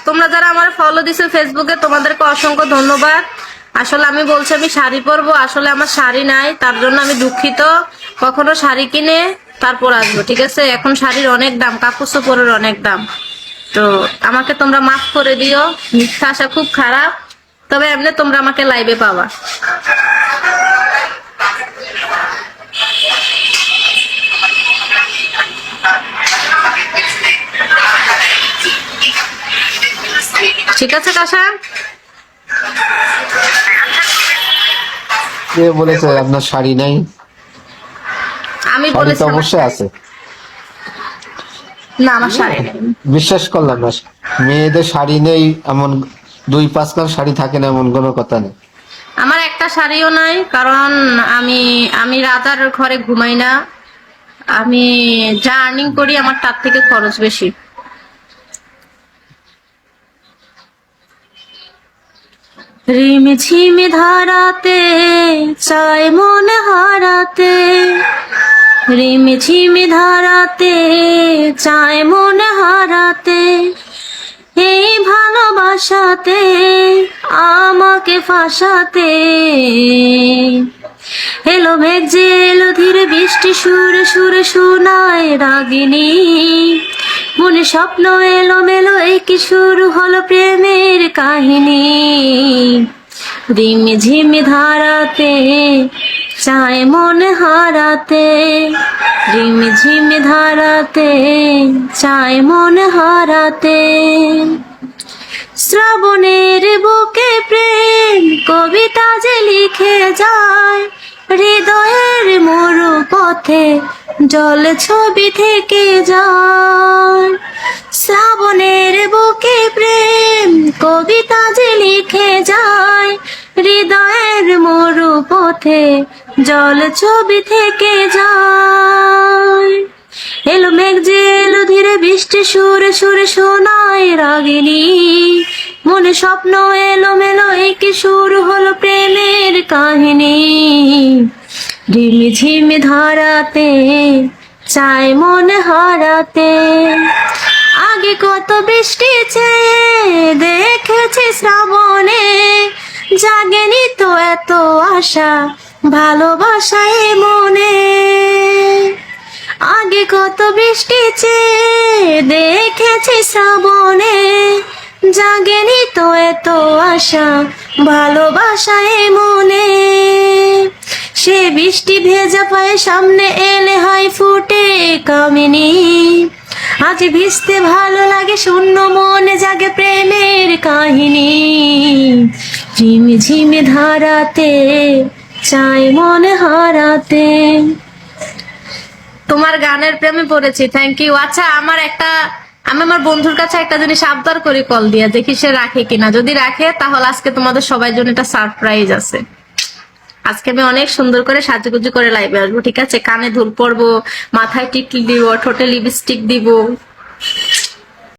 তোমরা যারা আমার ফলো দিছো ফেসবুকে তোমাদেরকে অসংখ্য ধন্যবাদ। আসলে আমি বলছি আমি শাড়ি পরবো, আসলে আমার শাড়ি নাই, তার জন্য আমি দুঃখিত। কখনো শাড়ি কিনে তারপর আসবো, ঠিক আছে? এখন শাড়ির অনেক দাম, কাপড় চোপড়ের অনেক দাম, তো আমাকে তোমরা মাফ করে দিও। মিথ্যা আশা খুব খারাপ, তবে এমনি তোমরা আমাকে লাইভে পাবা। ঠিক আছে কাশা? কে বলেছে আপনার শাড়ি নাই? আমি শাড়ি বলেছি তো আমার অবশ্যই আছে। না, আমার শাড়ি নেই। বিশ্বাস করলাম না, মেয়েদের শাড়ি নেই এমন 2-5 খান শাড়ি থাকে না এমন কোনো কথা নেই। আমার একটা শাড়িও নাই, কারণ আমি আমি রাজার ঘরে ঘুমাই না। আমি যা আর্নিং করি আমার তার থেকে খরচ বেশি। রিমি ঝিমি ধারাতে চায় মন হারাতে, রিমি ঝিমি ধারাতে চায় মন হারাতে, এই ভালোবাসাতে আমাকে ফাঁসাতে। এলো মেঘ যে এলো ধীরে বৃষ্টি সুরে সুরে শোনায় রাগিনী, মনে স্বপ্ন এলো মেলো এই কি শুরু হলো প্রেমের কাহিনী। রিমি ঝিমি ধারাতে চায় মন হারাতে, রিমি ঝিমি ধারাতে চায় মন হারাতে। শ্রাবণের বুকে প্রেম কবিতা যে লিখে যায়, হৃদয়ের মরু পথে জল ছবি থেকে যায়। শ্রাবণের বুকে প্রেম কবিতা যে লিখে যায়, হৃদয়ের মরু পথে জল ছবি থেকে যায়। এলো মেঘ যে এলো ধীরে বৃষ্টি সুরে সুরে শোনায় রাগিনী, মনে স্বপ্ন এলো মেলো এই কি শুরু হলো প্রেমের কাহিনী। রিমি ঝিমি ধারাতে চায় মন হারাতে, আগে কত বৃষ্টি চেয়ে দেখেছি শ্রাবণে, জাগেনি তো এত আশা ভালোবাসায় মনে। আগে কত বৃষ্টি চেয়ে দেখেছি শ্রাবণে, জাগেনি তো এত আশা ভালোবাসায় মনে। সে বৃষ্টি ভেজা পায়ে সামনে এলে হয় ফুটে কামিনী, আজ ভিজতে ভালো লাগে শূন্য মনে জাগে প্রেমের কাহিনী। ঝিমি ঝিমি ধারাতে চায় মন হারাতে। তোমার গানের প্রেমে পড়েছি, থ্যাংক ইউ। আচ্ছা, আমি আমার বন্ধুর কাছে একটা জিনিস আবদার করি কল দিয়া, দেখি সে রাখে কিনা। যদি রাখে তাহলে আজকে তোমাদের সবাই জন্য একটা সারপ্রাইজ আছে। আজকে আমি অনেক সুন্দর করে সাজুগুজু করে লাইভে আসবো, ঠিক আছে? কানে দুল পরবো, মাথায় টিকলি দিব, ঠোঁটে লিপস্টিক দিব।